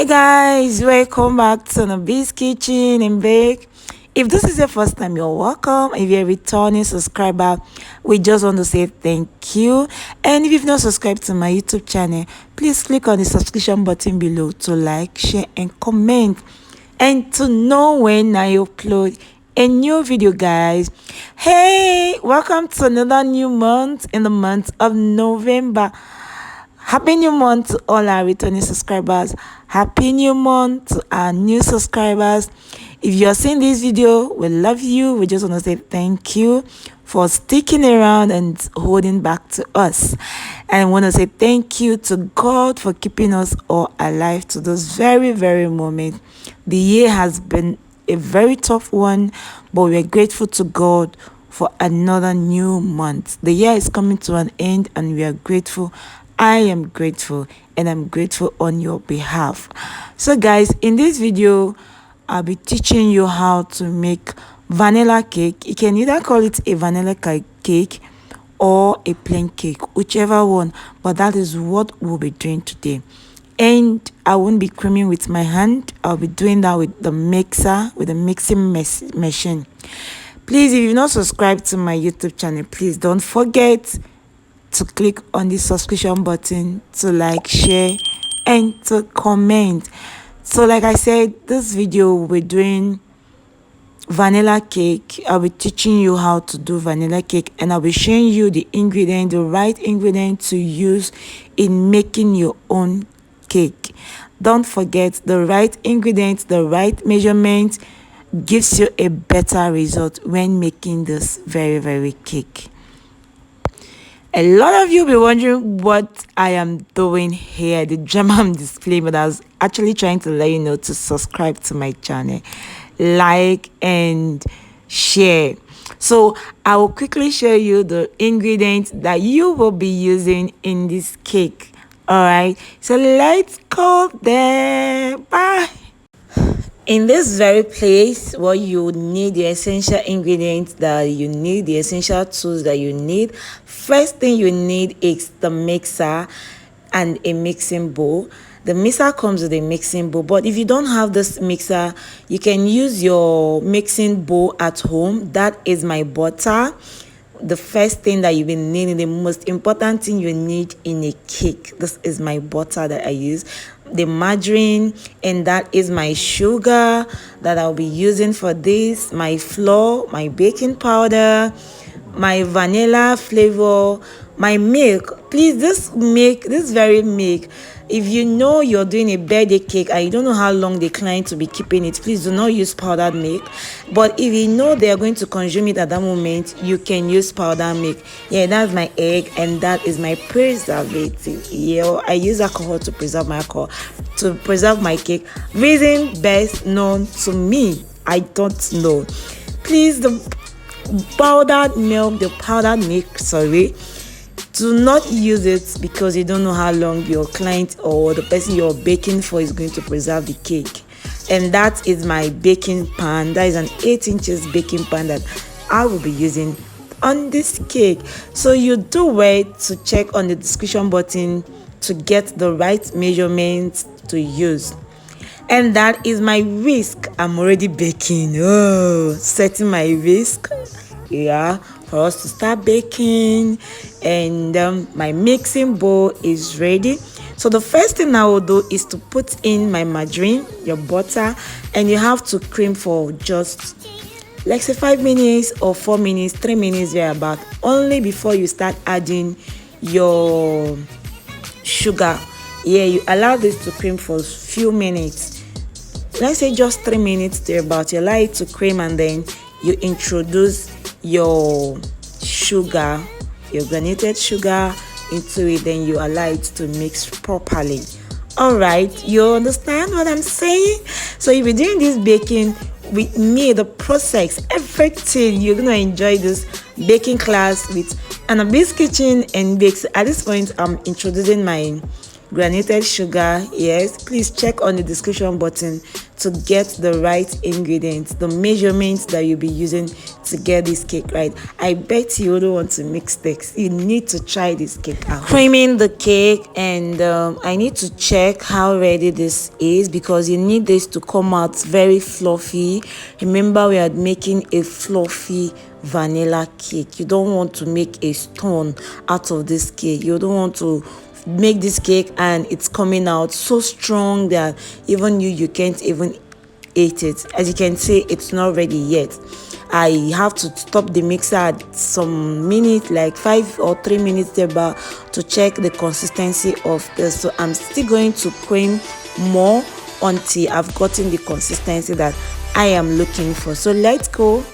Hey guys, welcome back to Nabee's Kitchen and Bake. If this is your first time, you're welcome. If you're a returning subscriber, we just want to say thank you. And if you've not subscribed to my YouTube channel, please click on the subscription button below to like, share, and comment. And to know when I upload a new video, guys. Hey, welcome to another new month in the month of November. Happy new month to all our returning subscribers. Happy new month to our new subscribers. If you're seeing this video, we love you. We just want to say thank you for sticking around and holding back to us. And I want to say thank you to God for keeping us all alive to this very, very moment. The year has been a very tough one, but we're grateful to God for another new month. The year is coming to an end and we are grateful. I am grateful, and I'm grateful on your behalf. So guys, in this video I'll be teaching you how to make vanilla cake. You can either call it a vanilla cake or a plain cake, whichever one, but that is what we'll be doing today. And I won't be creaming with my hand. I'll be doing that with the mixer, with the mixing machine. Please, if you've not subscribed to my YouTube channel, please don't forget to click on the subscription button, to like, share, and to comment. So like I said, this video we're doing vanilla cake. I'll be teaching you how to do vanilla cake, and I'll be showing you the right ingredient to use in making your own cake. Don't forget, the right ingredient, the right measurement gives you a better result when making this very cake. A lot of you be wondering what I am doing here, the drama I'm displaying, but I was actually trying to let you know to subscribe to my channel, like and share. So I will quickly show you the ingredients that you will be using in this cake. All right, so let's go there. Bye. In this very place, what you need, the essential ingredients that you need, the essential tools that you need. First thing you need is the mixer and a mixing bowl. The mixer comes with a mixing bowl, but if you don't have this mixer, you can use your mixing bowl at home. That is my butter. The first thing that you will need, the most important thing you need in a cake, this is my butter that I use, the margarine, and that is my sugar that I'll be using for this, my flour, my baking powder, my vanilla flavor, my milk. Please, this very milk, if you know you're doing a birthday cake and you don't know how long the client will be keeping it, please do not use powdered milk. But if you know they are going to consume it at that moment, you can use powdered milk. Yeah, that's my egg, and that is my preservative. Yeah, I use alcohol to preserve my cake. Reason best known to me, I don't know. Please, the powdered milk, sorry, do not use it because you don't know how long your client or the person you're baking for is going to preserve the cake. And that is my baking pan. That is an 8 inches baking pan that I will be using on this cake. So you do wait to check on the description button to get the right measurements to use. And that is my whisk. I'm already baking. Setting my whisk, yeah, for us to start baking. And my mixing bowl is ready. So the first thing I will do is to put in my margarine, your butter, and you have to cream for just like say 5 minutes or 4 minutes, 3 minutes thereabout, only before you start adding your sugar. Yeah, you allow this to cream for a few minutes, let's say just 3 minutes thereabout. You allow it to cream, and then you introduce your sugar, your granulated sugar into it, then you allow it to mix properly. All right, you understand what I'm saying? So if you're doing this baking with me, the process, everything, you're gonna enjoy this baking class with Nabee's Kitchen and Bakes. At this point, I'm introducing my granulated sugar. Yes, please check on the description button to get the right ingredients, the measurements that you'll be using to get this cake right. I bet you don't want to mix mistakes. You need to try this cake out. Creaming the cake, and I need to check how ready this is because you need this to come out very fluffy. Remember, we are making a fluffy vanilla cake. You don't want to make a stone out of this cake. You don't want to make this cake and it's coming out so strong that even you can't even eat it. As you can see, it's not ready yet. I have to stop the mixer at some minutes, like 5 or 3 minutes there, but to check the consistency of this. So I'm still going to cream more until I've gotten the consistency that I am looking for. So let's go.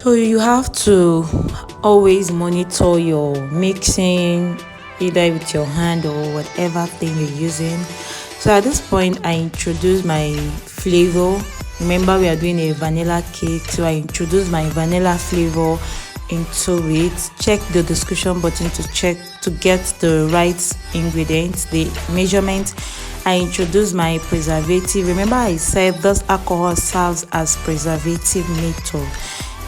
So you have to always monitor your mixing, either with your hand or whatever thing you're using. So at this point, I introduce my flavor. Remember, we are doing a vanilla cake, so I introduce my vanilla flavor into it. Check the description button to check to get the right ingredients, the measurement. I introduce my preservative. Remember, I said this alcohol serves as preservative method.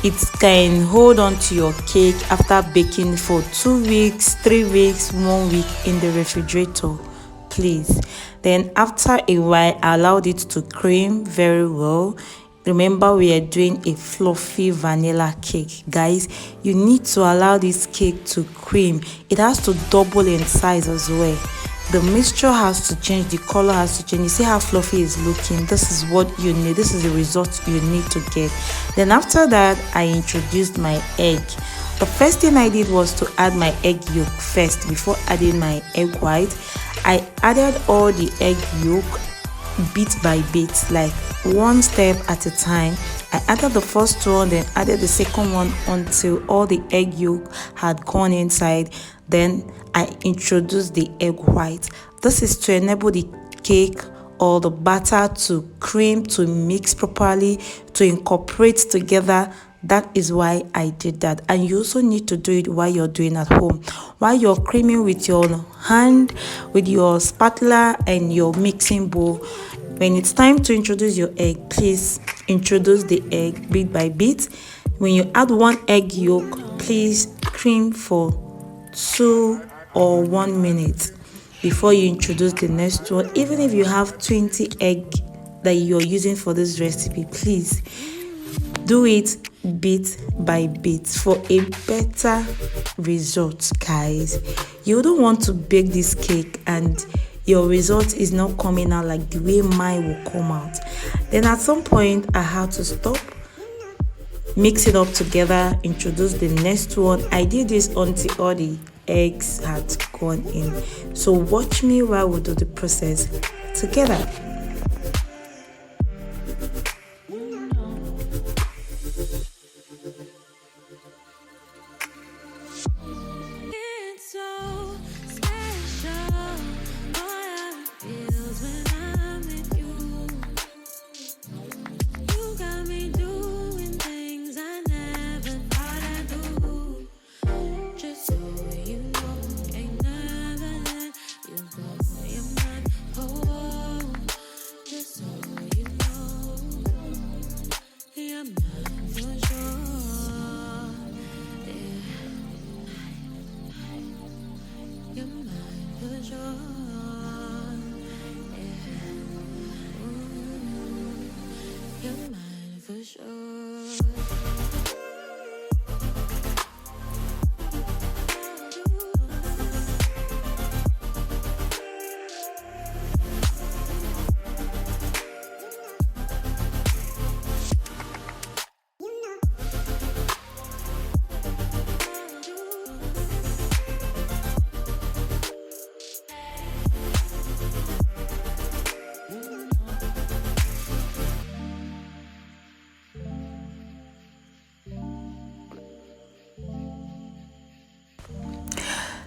It can hold on to your cake after baking for 2 weeks, 3 weeks, 1 week in the refrigerator, please. Then after a while, I allowed it to cream very well. Remember, we are doing a fluffy vanilla cake. Guys, you need to allow this cake to cream. It has to double in size as well. The mixture has to change, the color has to change. You see how fluffy it's looking. This is what you need. This is the result you need to get. Then after that, I introduced my egg. The first thing I did was to add my egg yolk first before adding my egg white. I added all the egg yolk bit by bit, like one step at a time. I added the first one, then added the second one until all the egg yolk had gone inside. Then I introduced the egg white. This is to enable the cake or the batter to cream, to mix properly, to incorporate together. That is why I did that. And you also need to do it while you're doing at home. While you're creaming with your hand, with your spatula and your mixing bowl, when it's time to introduce your egg, please introduce the egg bit by bit. When you add one egg yolk, please cream for 2 or 1 minute before you introduce the next one. Even if you have 20 egg that you're using for this recipe, please do it bit by bit for a better result, guys. You don't want to bake this cake and your result is not coming out like the way mine will come out. Then at some point, I had to stop, mix it up together, introduce the next one. I did this until all the eggs had gone in. So watch me while we do the process together.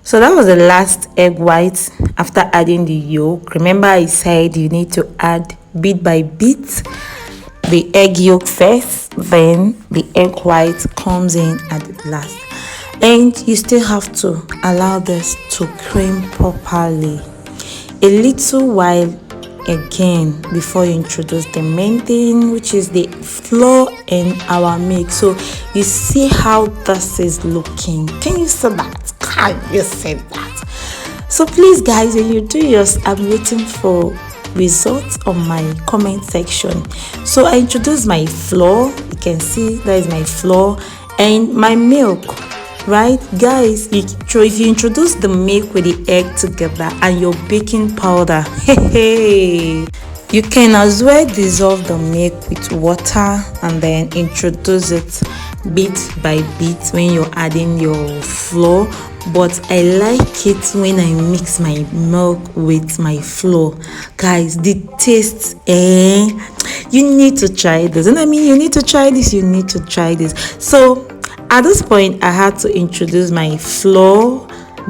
So that was the last egg white after adding the yolk. Remember I said you need to add bit by bit the egg yolk first, then the egg white comes in at the last. And you still have to allow this to cream properly a little while again before you introduce the main thing, which is the flour in our mix. So you see how this is looking. Can you see that? Can you see that? So please guys, when you do yours, I'm waiting for results on my comment section. So I introduced my flour. You can see that is my flour and my milk. Right guys, if you introduce the milk with the egg together and your baking powder, hey, you can as well dissolve the milk with water and then introduce it bit by bit when you're adding your flour. But I like it when I mix my milk with my flour. Guys, the taste, you need to try this. And I mean, you need to try this, So at this point, I had to introduce my flour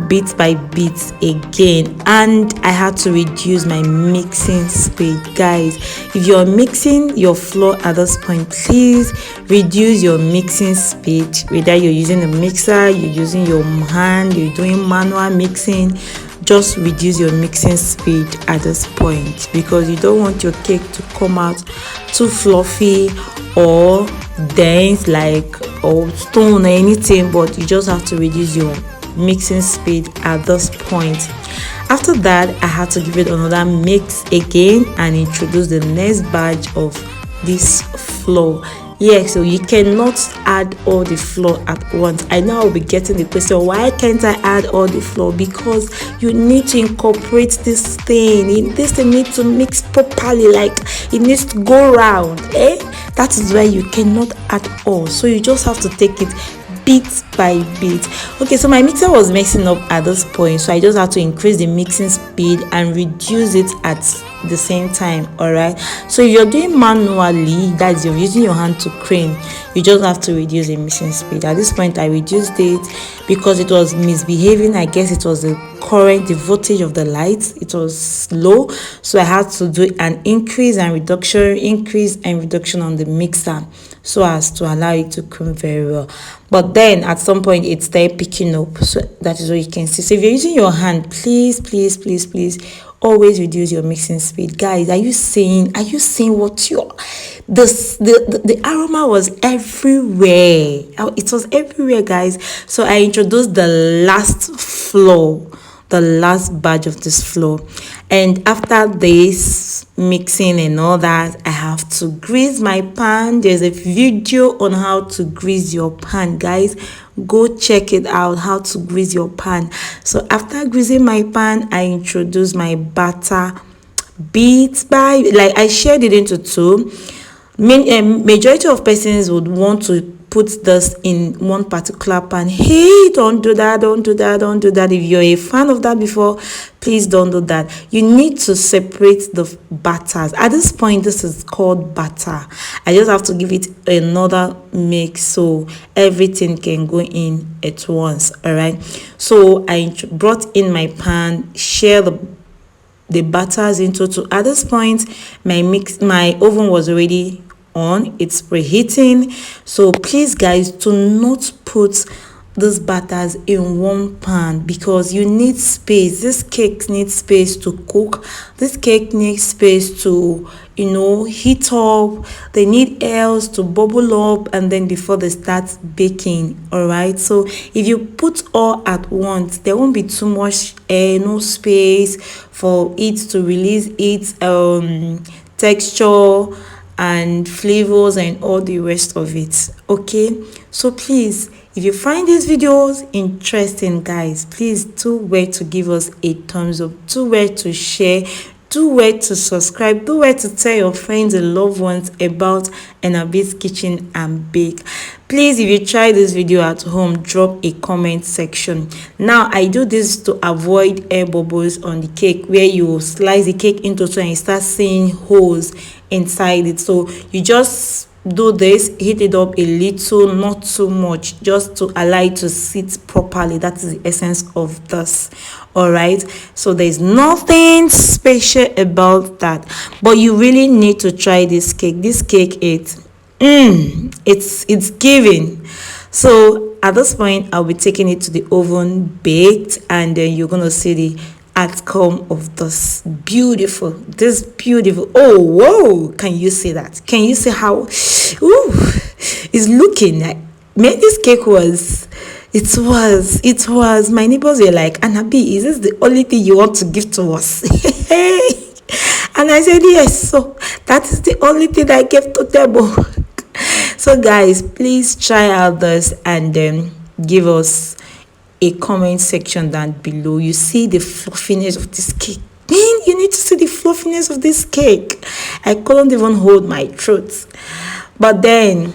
bit by bit again, and I had to reduce my mixing speed. Guys, if you're mixing your flour at this point, please reduce your mixing speed. Whether you're using a mixer, you're using your hand, you're doing manual mixing, just reduce your mixing speed at this point, because you don't want your cake to come out too fluffy or dense or stone or anything, but you just have to reduce your mixing speed at this point. After that, I had to give it another mix again and introduce the next batch of this flour. Yeah, so you cannot add all the flour at once. I know I'll be getting the question, why can't I add all the flour? Because you need to incorporate this thing. This thing needs to mix properly, like it needs to go round. That is why you cannot add all. So you just have to take it bit by bit. Okay, so my mixer was mixing up at this point, so I just had to increase the mixing speed and reduce it at the same time. All right, so if you're doing manually, that's you're using your hand to cream, you just have to reduce the mixing speed. At this point, I reduced it because it was misbehaving. I guess it was the voltage of the lights, it was low, so I had to do an increase and reduction on the mixer so as to allow it to cream very well. But then at some point it started picking up, so that is what you can see. So if you're using your hand, please always reduce your mixing speed. Guys, are you seeing what you're the aroma was everywhere. It was everywhere, guys. So I introduced the last batch of this flour, and after this mixing and all that, I have to grease my pan. There's a video on how to grease your pan, guys. Go check it out, how to grease your pan. So after greasing my pan, I introduced my batter bit by, like I shared it into two. Majority of persons would want to put this in one particular pan. Hey, don't do that. If you're a fan of that before, please don't do that. You need to separate the batters. At this point, this is called batter. I just have to give it another mix so everything can go in at once. All right, so I brought in my pan, share the batters into two. At this point, my oven was already on, it's preheating. So please guys, do not put these batters in one pan, because you need space. This cake needs space to cook. This cake needs space to heat up. They need air to bubble up, and then before they start baking. All right, so if you put all at once, there won't be too much air, no space for it to release its texture and flavors and all the rest of it. Okay, so please, if you find these videos interesting, guys, please do where to give us a thumbs up, do where to share, do where to subscribe, do where to tell your friends and loved ones about Enabis Kitchen and Bake. Please, if you try this video at home, drop a comment section. Now I do this to avoid air bubbles on the cake, where you slice the cake into two and you start seeing holes inside it. So you just do this, heat it up a little, not too much, just to allow it to sit properly. That is the essence of this. All right, so there's nothing special about that, but you really need to try this cake. This cake, it's giving. So at this point, I'll be taking it to the oven baked, and then you're gonna see the outcome of this beautiful. Oh, whoa, can you see that? Can you see how it's looking like? Man, this cake was, it was my neighbors were like, Anabi, is this the only thing you want to give to us? And I said yes, so that is the only thing I gave to them. So guys, please try out this, and give us a comment section down below. You see the fluffiness of this cake. Man, you need to see the fluffiness of this cake. I couldn't even hold my throat. But then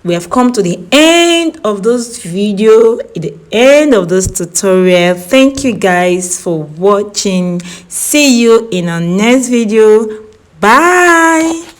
we have come to the end of this video, the end of this tutorial. Thank you guys for watching. See you in our next video. Bye.